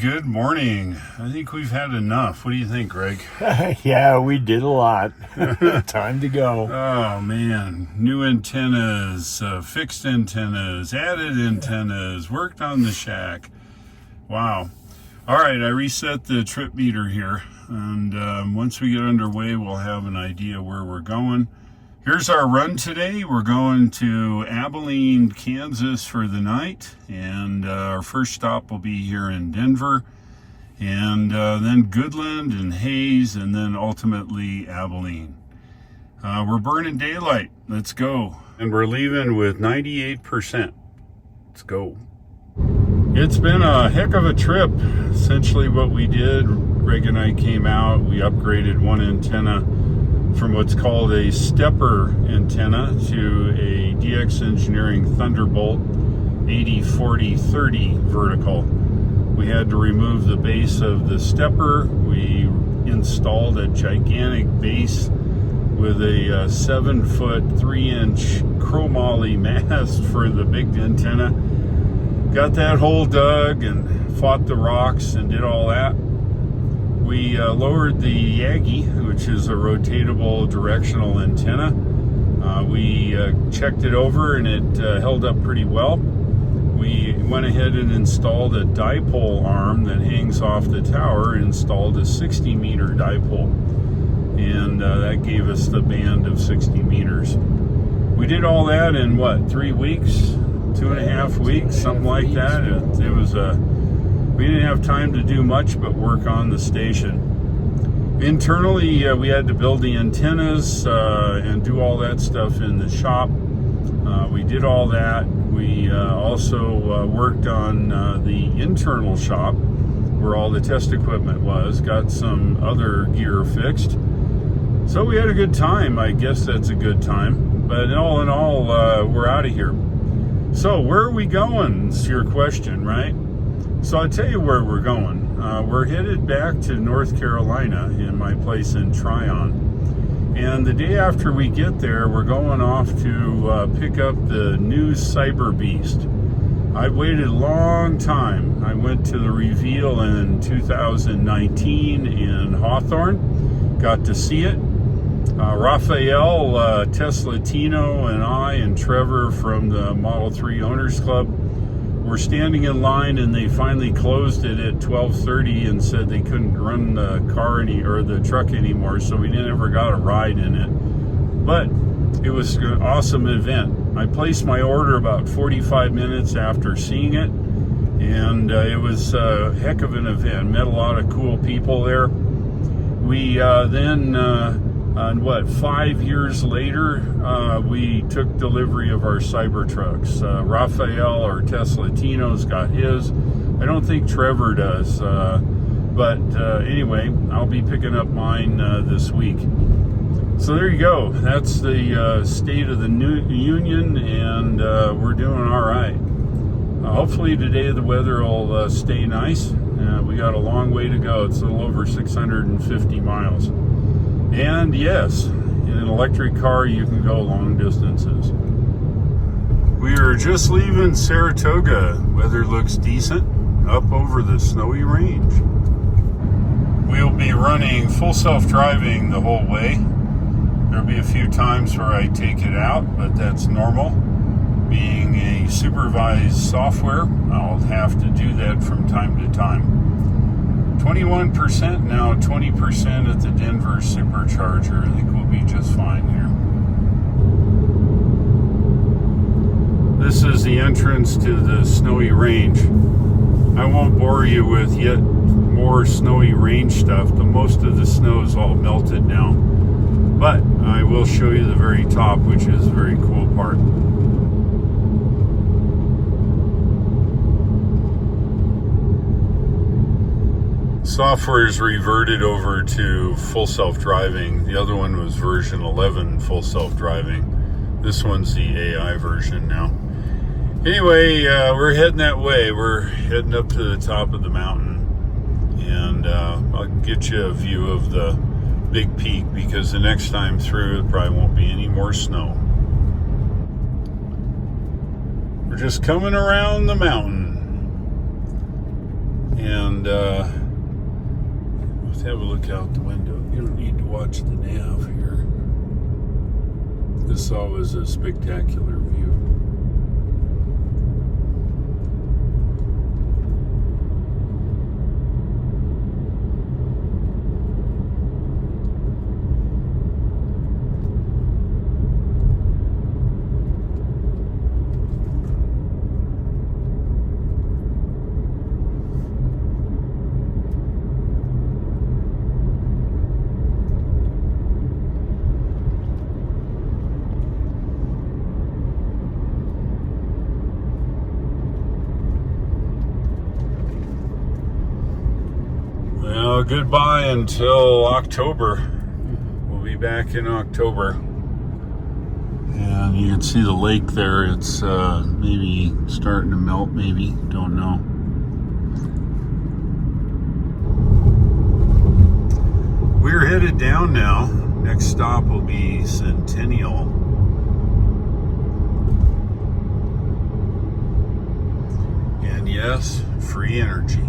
good morning. I think we've had enough. What do you think, Greg? Yeah, we did a lot. Time to go. Oh, man. New antennas, fixed antennas, added antennas, worked on the shack. Wow. All right, I reset the trip meter here. And once we get underway, we'll have an idea where we're going. Here's our run today. We're going to Abilene, Kansas for the night. And our first stop will be here in Denver. And then Goodland and Hayes, and then ultimately Abilene. We're burning daylight. Let's go. And we're leaving with 98%. Let's go. It's been a heck of a trip. Essentially what we did, Greg and I came out, we upgraded one antenna from what's called a stepper antenna to a DX Engineering Thunderbolt 80/40/30 vertical. We had to remove the base of the stepper. We installed a gigantic base with a 7-foot 3-inch chromoly mast for the big antenna. Got that hole dug and fought the rocks and did all that. We lowered the Yagi, which is a rotatable directional antenna. We checked it over and it held up pretty well. We went ahead and installed a dipole arm that hangs off the tower, installed a 60-meter dipole, and that gave us the band of 60 meters. We did all that in, 3 weeks? 2.5 weeks, something like that. It was we didn't have time to do much but work on the station. Internally, we had to build the antennas and do all that stuff in the shop. We did all that. We also worked on the internal shop where all the test equipment was, got some other gear fixed. So we had a good time. I guess that's a good time. But all in all, we're out of here. So where are we going? It's your question, right? So I'll tell you where we're going. We're headed back to North Carolina in my place in Tryon. And the day after we get there, we're going off to pick up the new CyberBeast. I've waited a long time. I went to the reveal in 2019 in Hawthorne. Got to see it. Raphael, Teslatino, and I and Trevor from the Model 3 Owners Club were standing in line, and they finally closed it at 12:30 and said they couldn't run the the truck anymore, so we never got a ride in it. But it was an awesome event. I placed my order about 45 minutes after seeing it, and it was a heck of an event. Met a lot of cool people there. We then 5 years later, we took delivery of our Cybertrucks. Raphael or Teslatino's got his. I don't think Trevor does. But anyway, I'll be picking up mine this week. So there you go. That's the state of the union, and we're doing all right. Hopefully today the weather will stay nice. We got a long way to go. It's a little over 650 miles. And yes, in an electric car, you can go long distances. We are just leaving Saratoga. Weather looks decent up over the snowy range. We'll be running full self-driving the whole way. There'll be a few times where I take it out, but that's normal. Being a supervised software, I'll have to do that from time to time. 21% now, 20% at the Denver supercharger. I think we'll be just fine here. This is the entrance to the snowy range. I won't bore you with yet more snowy range stuff. Most of the snow is all melted now. But I will show you the very top, which is a very cool part. Software is reverted over to full self-driving. The other one was version 11 full self-driving. This one's the AI version now. Anyway, we're heading that way. We're heading up to the top of the mountain, and I'll get you a view of the big peak, because the next time through it probably won't be any more snow. We're just coming around the mountain. And let's have a look out the window. You don't need to watch the nav here. This is always a spectacular view. Well, goodbye until October. We'll be back in October. And you can see the lake there. It's maybe starting to melt, maybe. Don't know. We're headed down now. Next stop will be Centennial. And yes, free energy.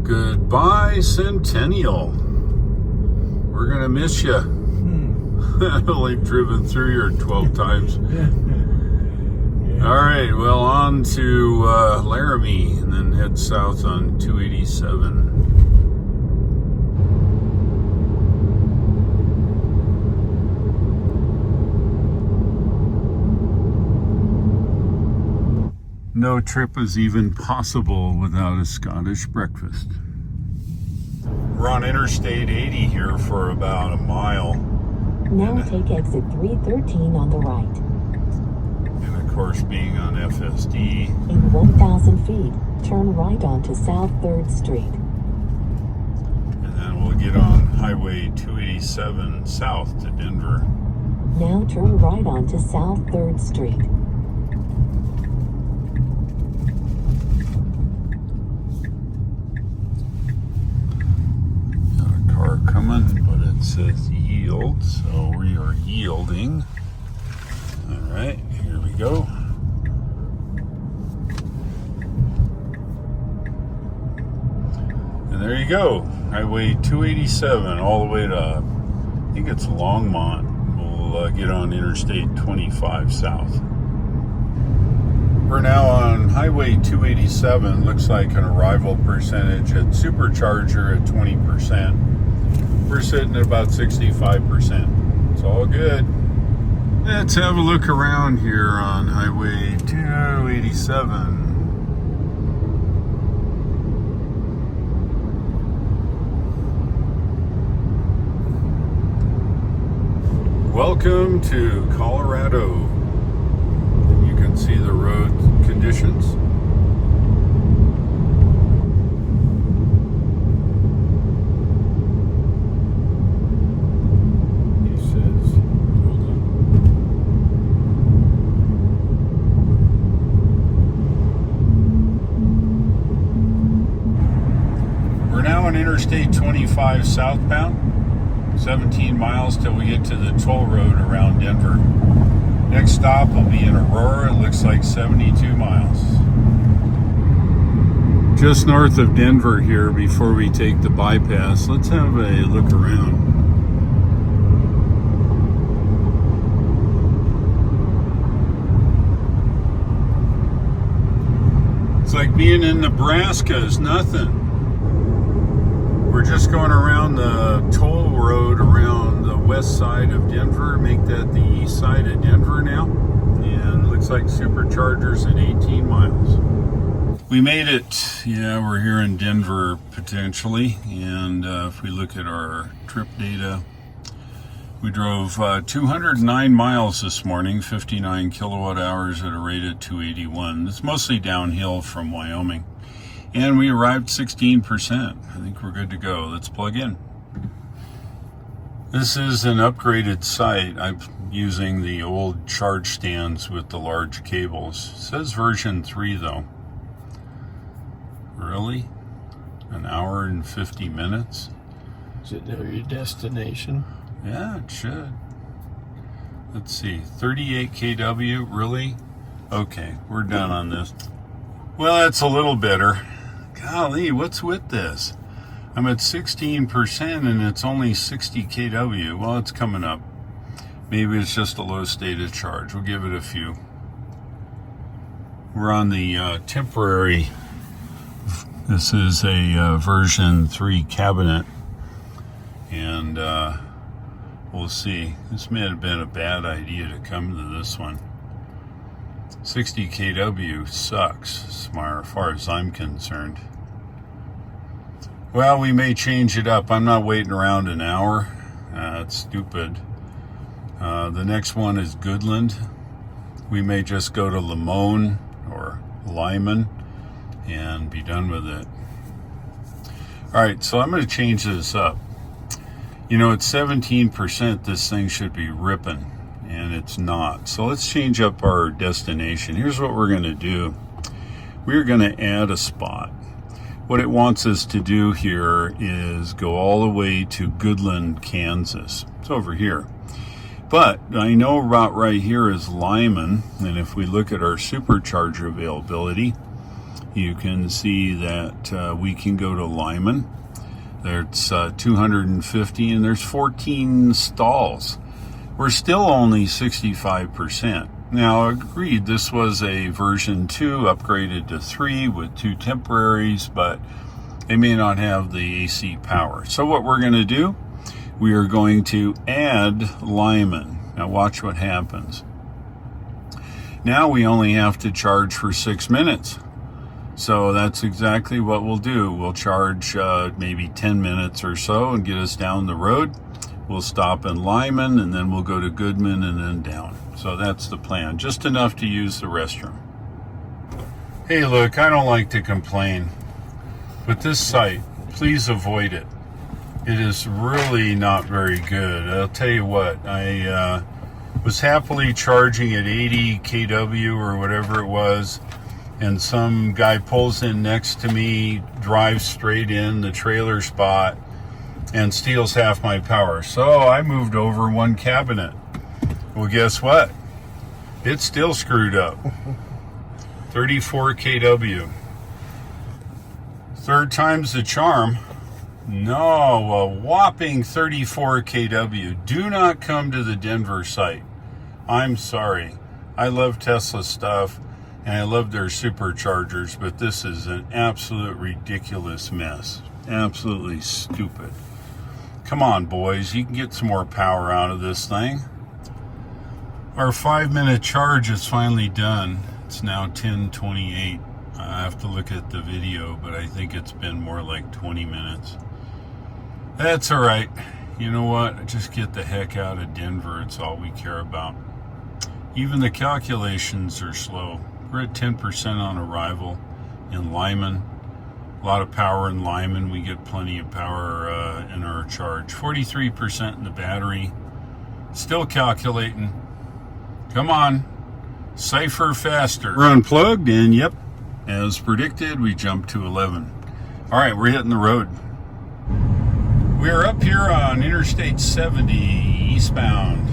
Goodbye, Centennial. We're gonna miss you. I've only driven through here 12 times. All right, well, on to Laramie, and then head south on 287. No trip is even possible without a Scottish breakfast. We're on Interstate 80 here for about a mile. Now take exit 313 on the right. And of course, being on FSD. In 1,000 feet, turn right onto South 3rd Street. And then we'll get on Highway 287 south to Denver. Now turn right onto South 3rd Street. Coming, but it says yield, so we are yielding. All right, here we go. And there you go, Highway 287 all the way to, I think it's Longmont. We'll get on Interstate 25 south. We're now on Highway 287. Looks like an arrival percentage at Supercharger at 20%. We're sitting at about 65%. It's all good. Let's have a look around here on Highway 287. Welcome to Colorado. And you can see the road conditions. Interstate 25 southbound, 17 miles till we get to the toll road around Denver. Next stop will be in Aurora. It looks like 72 miles. Just north of Denver here before we take the bypass. Let's have a look around. It's like being in Nebraska is nothing. We're just going around the toll road around the west side of Denver, make that the east side of Denver now. And it looks like Supercharger's at 18 miles. We made it. Yeah, we're here in Denver potentially. And if we look at our trip data, we drove 209 miles this morning, 59 kilowatt hours at a rate of 281. It's mostly downhill from Wyoming. And we arrived 16%. I think we're good to go. Let's plug in. This is an upgraded site. I'm using the old charge stands with the large cables. It says version 3 though. Really? An hour and 50 minutes? Is it near your destination? Yeah, it should. Let's see, 38 kW, really? Okay, we're done on this. Well, that's a little better. Golly, what's with this? I'm at 16% and it's only 60 kW. Well, it's coming up. Maybe it's just a low state of charge. We'll give it a few. We're on the temporary. This is a version 3 cabinet. And we'll see. This may have been a bad idea to come to this one. 60 kW sucks, as far as I'm concerned. Well, we may change it up. I'm not waiting around an hour. That's stupid. The next one is Goodland. We may just go to Limon or Lyman and be done with it. All right, so I'm going to change this up. You know, at 17%, this thing should be ripping, and it's not. So let's change up our destination. Here's what we're going to do. We're going to add a spot. What it wants us to do here is go all the way to Goodland, Kansas. It's over here. But I know route right here is Lyman, and if we look at our supercharger availability, you can see that we can go to Lyman. There's 250 and there's 14 stalls. We're still only 65%. Now, agreed, this was a version 2 upgraded to 3 with 2 temporaries, but they may not have the AC power. So what we're going to do, we are going to add Lyman. Now watch what happens. Now we only have to charge for 6 minutes. So that's exactly what we'll do. We'll charge maybe 10 minutes or so and get us down the road. We'll stop in Lyman and then we'll go to Goodman and then down. So that's the plan. Just enough to use the restroom. Hey, look, I don't like to complain, but this site, please avoid it. It is really not very good. I'll tell you what, I was happily charging at 80 kW or whatever it was, and some guy pulls in next to me, drives straight in the trailer spot, and steals half my power. So I moved over 1 cabinet. Well, guess what? It's still screwed up. 34 kW. Third time's the charm. No, a whopping 34 kW. Do not come to the Denver site. I'm sorry. I love Tesla stuff, and I love their superchargers, but this is an absolute ridiculous mess. Absolutely stupid. Come on, boys. You can get some more power out of this thing. Our 5-minute charge is finally done. It's now 10:28. I have to look at the video, but I think it's been more like 20 minutes. That's all right. You know what? Just get the heck out of Denver. It's all we care about. Even the calculations are slow. We're at 10% on arrival in Lyman. A lot of power in Lyman. We get plenty of power in our charge. 43% in the battery. Still calculating. Come on. Cipher faster. We're unplugged, and yep, as predicted, we jumped to 11. All right, we're hitting the road. We're up here on Interstate 70 eastbound.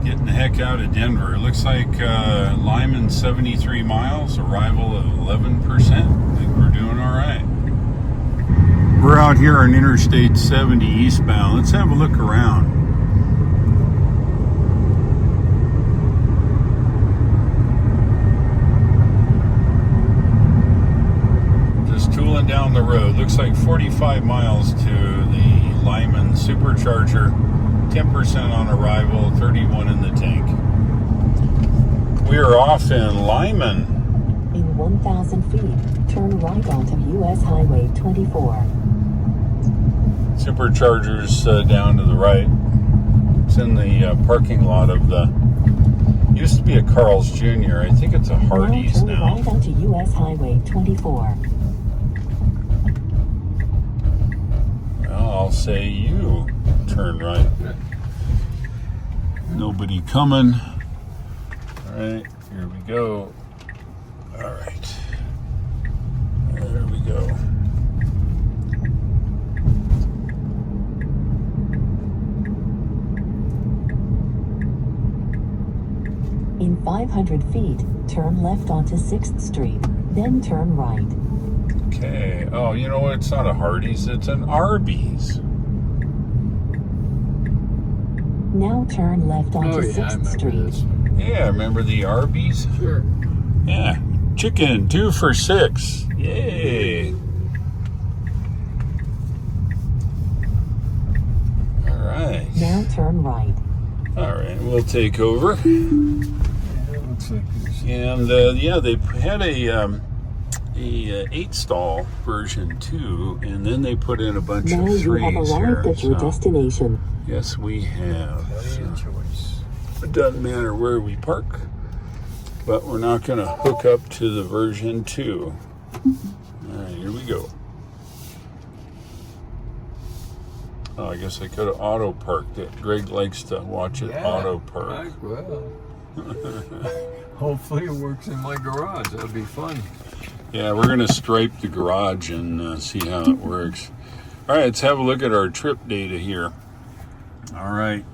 Getting the heck out of Denver. It looks like Lyman 73 miles, arrival of 11%. I think we're doing all right. We're out here on Interstate 70 eastbound. Let's have a look around. Just tooling down the road. Looks like 45 miles to the Lyman supercharger. 10% on arrival, 31 in the tank. We are off in Lyman. In 1,000 feet, turn right onto US Highway 24. Supercharger's down to the right. It's in the parking lot of the... Used to be a Carl's Jr. I think it's a Hardee's now. now. Turn right onto US Highway 24. Well, I'll say you turn right. Nobody coming. All right, here we go. All right. There we go. 500 feet, turn left onto 6th Street, then turn right. Okay. Oh, you know what? It's not a Hardee's, it's an Arby's. Now turn left onto 6th Street. Yeah, remember the Arby's? Sure. Yeah. Chicken, 2 for $6. Yay. All right. Now turn right. All right, we'll take over. Yeah, it looks like there's... And yeah, they had a 8-stall version 2, and then they put in a bunch Now of you 3s have arrived here. at your So, destination. yes, we have. Plenty of choice. It doesn't matter where we park, but we're not going to hook up to the version 2. All right, here we go. Oh, I guess I could have auto parked it. Greg likes to watch it auto park. I will. Hopefully it works in my garage. That'll be fun. Yeah, we're going to stripe the garage and see how it works. All right, let's have a look at our trip data here. All right.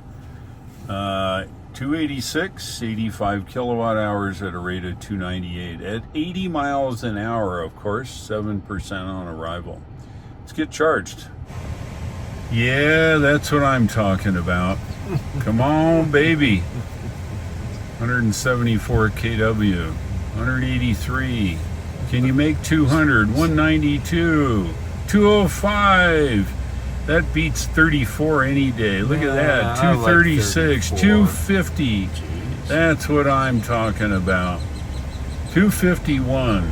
286, 85 kilowatt hours at a rate of 298. At 80 miles an hour, of course, 7% on arrival. Let's get charged. Yeah, that's what I'm talking about. Come on, baby. 174 kW, 183. Can you make 200? 192, 205. That beats 34 any day. Look at that. I like 236, 34. 250. That's what I'm talking about. 251.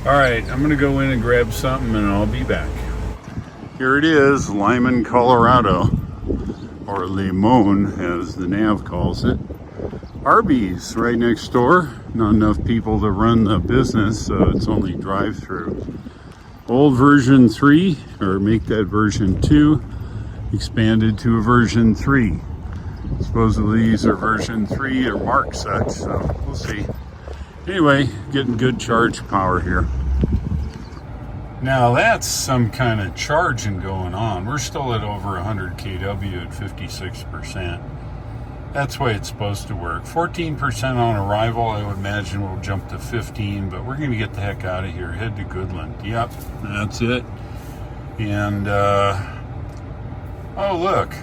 All right, I'm going to go in and grab something and I'll be back. Here it is, Lyman, Colorado, or Limon, as the nav calls it. Arby's right next door. Not enough people to run the business, so it's only drive-through. Old version 3, or make that version 2, expanded to a version 3. Supposedly these are version 3 or marked such, so we'll see. Anyway, getting good charge power here. Now that's some kind of charging going on. We're still at over 100 kW at 56%. That's the way it's supposed to work. 14% on arrival, I would imagine we'll jump to 15, but we're going to get the heck out of here. Head to Goodland. Yep, that's it. And, oh look,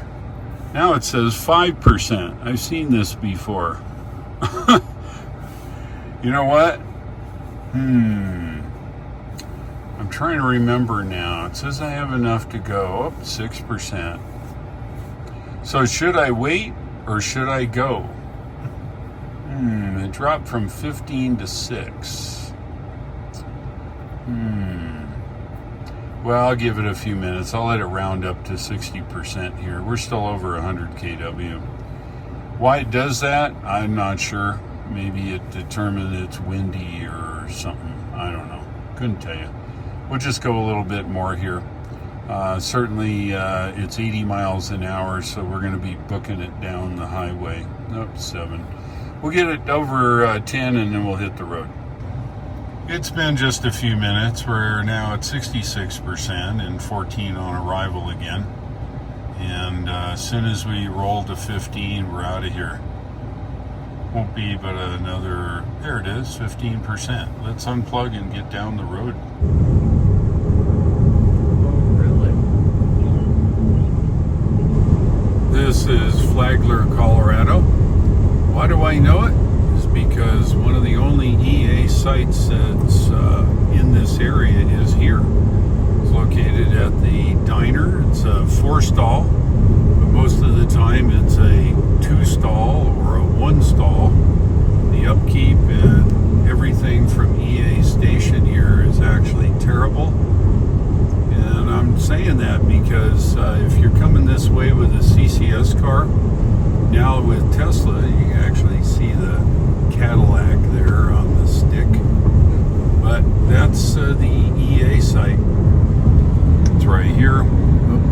now it says 5%. I've seen this before. You know what? I'm trying to remember now. It says I have enough to go up 6%. So should I wait or should I go? It dropped from 15 to 6. Well, I'll give it a few minutes. I'll let it round up to 60% here. We're still over 100 kW. Why it does that, I'm not sure. Maybe it determined it's windy or something. I don't know. Couldn't tell you. We'll just go a little bit more here. Certainly it's 80 miles an hour, so we're going to be booking it down the highway. Nope, 7. We'll get it over 10 and then we'll hit the road. It's been just a few minutes. We're now at 66% and 14 on arrival again. And as soon as we roll to 15, we're out of here. Won't be but another, there it is, 15%. Let's unplug and get down the road. This is Flagler, Colorado. Why do I know it? It's because one of the only EA sites that's in this area is here. It's located at the diner. It's a 4-stall, but most of the time it's a 2-stall or a 1-stall. The upkeep and everything from EA station here is actually terrible. And I'm saying that because if you're coming this way with a CCS car, now with Tesla, you can actually see the Cadillac there on the stick. But that's the EA site. It's right here.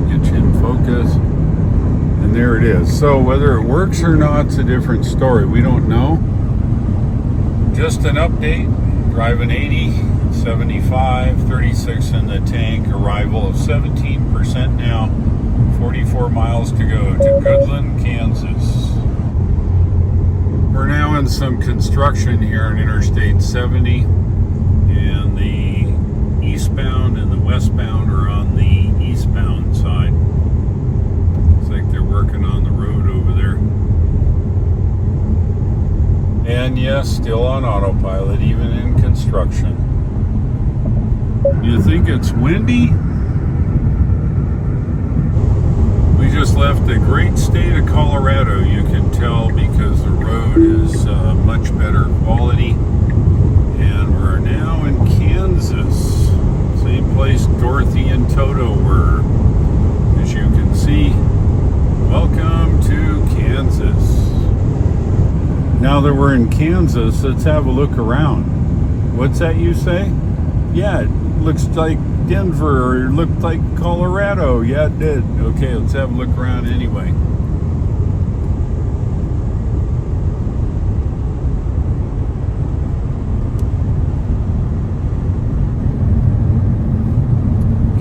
Get you in focus. And there it is. So whether it works or not, it's a different story. We don't know. Just an update. Driving 80, 75, 36 in the tank. Arrival of 17% now. 44 miles to go to Goodland, Kansas. We're now in some construction here on Interstate 70, and the eastbound and the westbound are on the eastbound side. Looks like they're working on the road over there. And yes, still on autopilot, even in construction. You think it's windy? We just left the great state of Colorado, you can tell, because the road is much better quality. And we're now in Kansas. Same place Dorothy and Toto were. As you can see, welcome to Kansas. Now that we're in Kansas, let's have a look around. What's that you say? Yeah, it looks like Denver, or it looked like Colorado. Yeah, it did. Okay, let's have a look around anyway.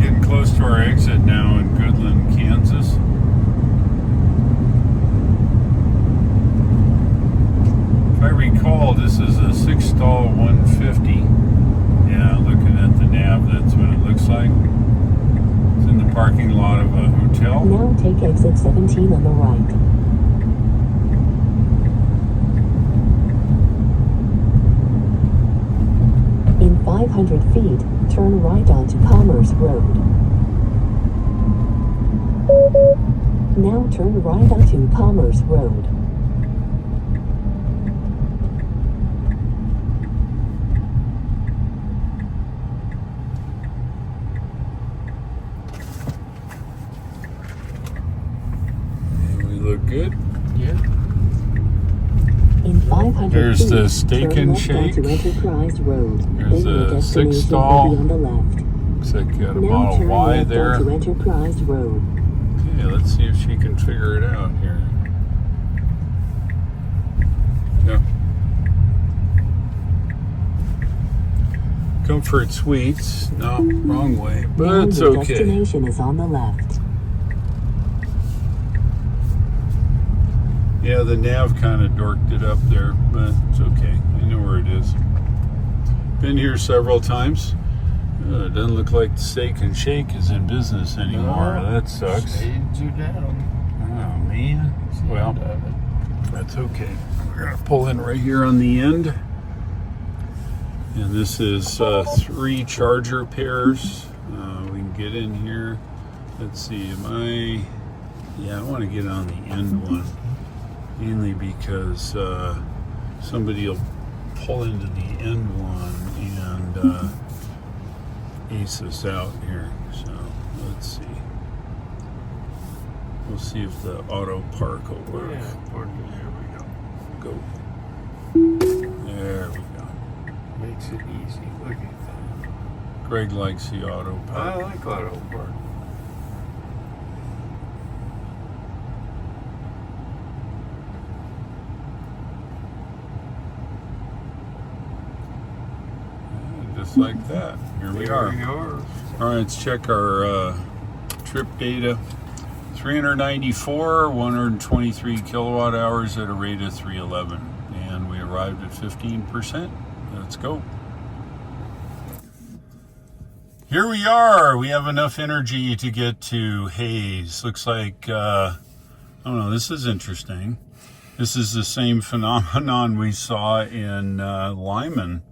Getting close to our exit now in Goodland, Kansas. If I recall, this is a 6-stall 150. Yeah, looking at the nav, that's what it looks like. It's in the parking lot of a hotel. Now take exit 17 on the right. In 500 feet, turn right onto Commerce Road. Now turn right onto Commerce Road. Look good. Yeah. In 500 There's feet, the Steak turn and left Shake. onto Enterprise Road. There's Then your a destination 6-stall. will be on the left. Looks like you got a Now Model turn Y left there. onto Enterprise Road. Okay, let's see if she can figure it out here. Yeah. Comfort Suites. No, wrong way, but Now it's your okay. destination is on the left. Yeah, the nav kind of dorked it up there, but it's okay. I know where it is. Been here several times. It doesn't look like the Steak and Shake is in business anymore. No, That sucks. Shades are down. Oh, man. Well, that's okay. We're going to pull in right here on the end. And this is 3 charger pairs. We can get in here. Let's see, I want to get on the end one. Mainly because somebody will pull into the end one and ace us out here. So let's see. We'll see if the auto park will work. Yeah, there we go. Go. There we go. Makes it easy. Look at that. Greg likes the auto I park. like auto park. Just like that. Here we are. All right, let's check our trip data. 394, 123 kilowatt hours at a rate of 311. And we arrived at 15%. Let's go. Here we are. We have enough energy to get to Hayes. Looks like, I don't know, this is interesting. This is the same phenomenon we saw in Lyman.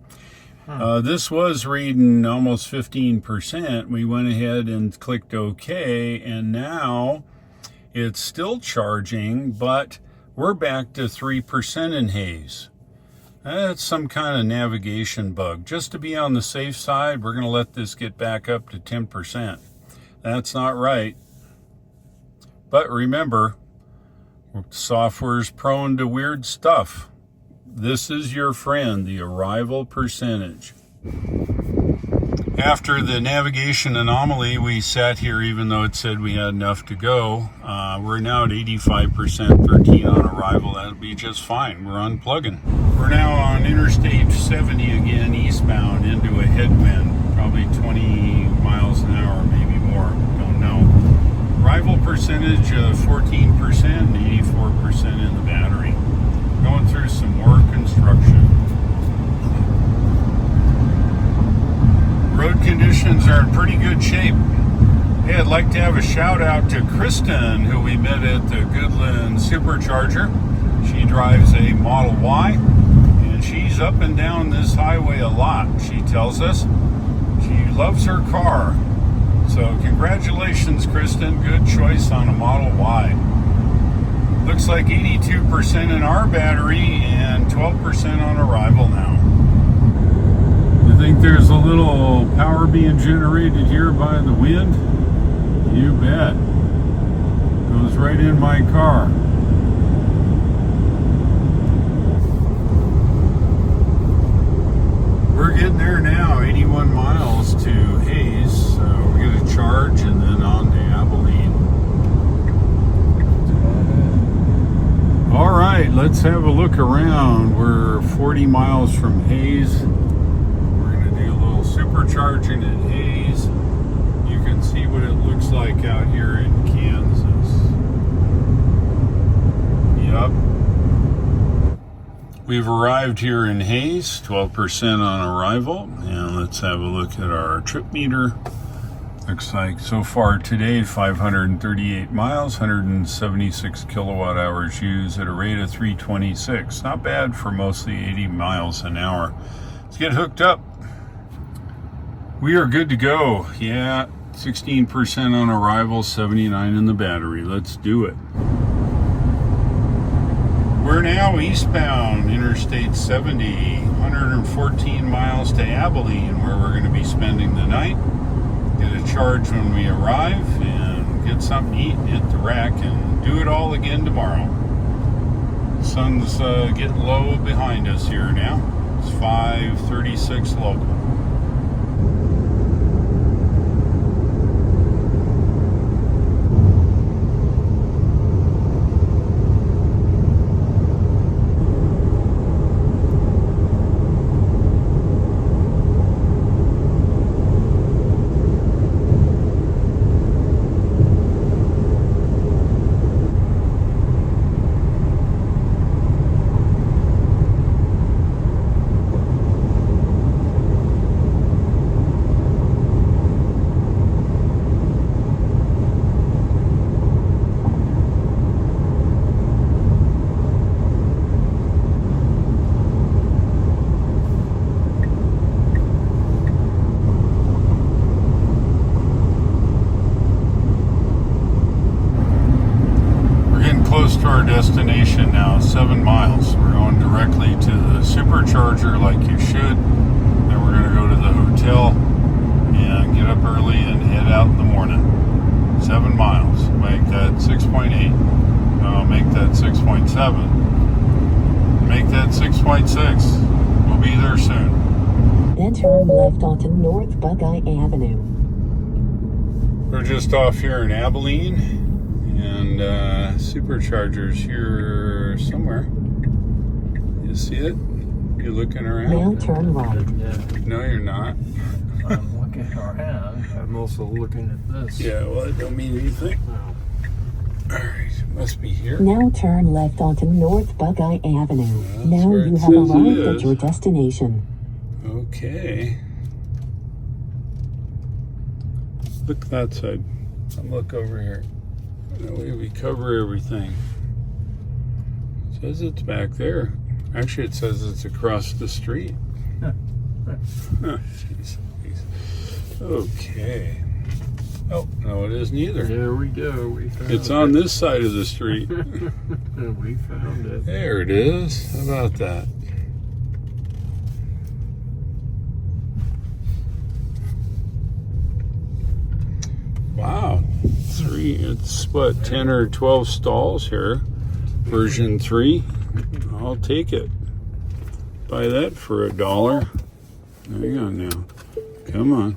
This was reading almost 15%. We went ahead and clicked OK, and now it's still charging, but we're back to 3% in Hayes. That's some kind of navigation bug. Just to be on the safe side, we're going to let this get back up to 10%. That's not right. But remember, software's prone to weird stuff. This is your friend, the arrival percentage. After the navigation anomaly, we sat here even though it said we had enough to go. We're now at 85%, 13 on arrival. That'll be just fine. We're unplugging. We're now on Interstate 70 again, eastbound into a headwind, probably 20 miles an hour, maybe more, don't know. Arrival percentage of 14%, 84% in the battery. Going through some tires are in pretty good shape. Hey, I'd like to have a shout out to Kristen, who we met at the Goodland Supercharger. She drives a Model Y, and she's up and down this highway a lot, she tells us. She loves her car. So congratulations, Kristen. Good choice on a Model Y. Looks like 82% in our battery and 12% on arrival now. You think there's a little power being generated here by the wind? You bet. Goes right in my car. We're getting there now, 81 miles to Hayes. So we're going to charge and then on to Abilene. All right, let's have a look around. We're 40 miles from Hayes. We're going to do a little supercharging at Hayes. You can see what it looks like out here in Kansas. Yep. We've arrived here in Hayes, 12% on arrival. And let's have a look at our trip meter. Looks like so far today, 538 miles, 176 kilowatt hours used at a rate of 326. Not bad for mostly 80 miles an hour. Let's get hooked up. We are good to go. Yeah, 16% on arrival, 79 in the battery. Let's do it. We're now eastbound, Interstate 70, 114 miles to Abilene, where we're going to be spending the night. Get a charge when we arrive and get something to eat and hit the rack and do it all again tomorrow. The sun's getting low behind us here now. It's 5:36 local. Close to our destination now, 7 miles. We're going directly to the supercharger like you should. Then we're going to go to the hotel and get up early and head out in the morning. 7 miles. Make that 6.8. Make that 6.7. Make that 6.6. We'll be there soon. Then turn left onto North Buckeye Avenue. We're just off here in Abilene. And superchargers here somewhere. You see it? You looking around? Now turn right. Yeah, No, you're not. I'm looking around. I'm also looking at this. Yeah, well, it don't mean anything. No. All right, must be here. Now turn left onto North Buckeye Avenue. That's Now where it you have says it arrived is. at your destination. Okay. Look that side. And look over here. That way we cover everything. It says it's back there. Actually, it says it's across the street. Jeez. Okay. Oh, no, it isn't either. There we go. We found It's on this side of the street. We found it. There it is. How about that? Wow. It's what, 10 or 12 stalls here. Version 3. I'll take it. Buy that for $1. Hang on now. Come on.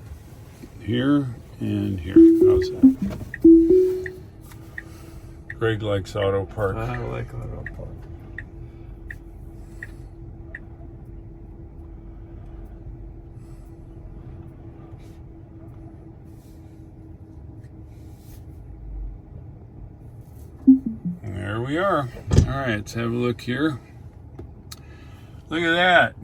Here and here. How's that? Greg likes Auto Park. I like Auto Park. There we are. All right, let's have a look here. Look at that.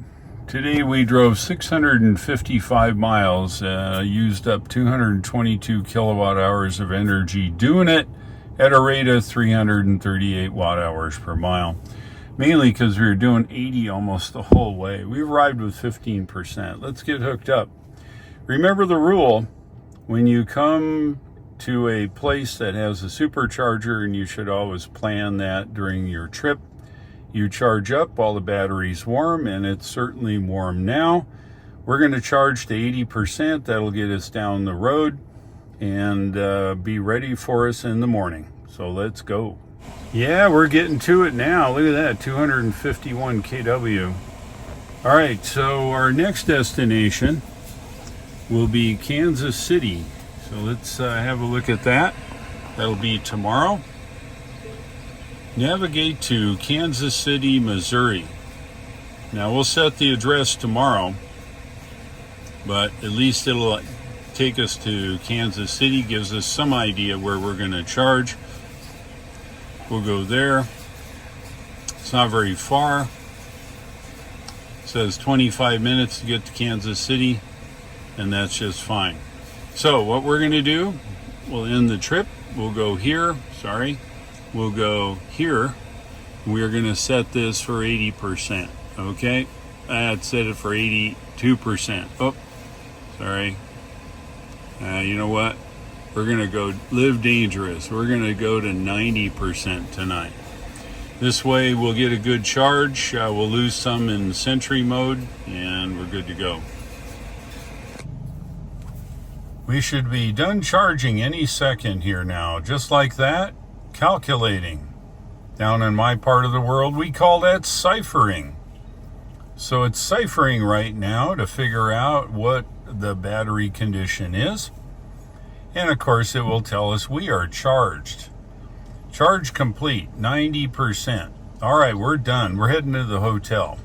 Today we drove 655 miles, used up 222 kilowatt hours of energy, doing it at a rate of 338 watt hours per mile. Mainly because we were doing 80 almost the whole way. We arrived with 15%. Let's get hooked up. Remember the rule: when you come to a place that has a supercharger, and you should always plan that during your trip, you charge up while the battery's warm, and it's certainly warm now. We're going to charge to 80%. That'll get us down the road and be ready for us in the morning. So let's go. Yeah, we're getting to it now. Look at that, 251 kW. All right, so our next destination will be Kansas City. So let's have a look at that. That'll be tomorrow. Navigate to Kansas City, Missouri. Now we'll set the address tomorrow, but at least it'll take us to Kansas City, gives us some idea where we're going to charge. We'll go there. It's not very far. It says 25 minutes to get to Kansas City, and that's just fine. So what we're going to do, we'll end the trip. We'll go here. We'll go here. We're going to set this for 80%. Okay? I had set it for 82%. Oh, sorry. You know what? We're going to go live dangerous. We're going to go to 90% tonight. This way we'll get a good charge. We'll lose some in Sentry mode, and we're good to go. We should be done charging any second here now. Just like that, calculating. Down in my part of the world, we call that ciphering. So it's ciphering right now to figure out what the battery condition is. And of course, it will tell us we are charged. Charge complete, 90%. All right, we're done. We're heading to the hotel.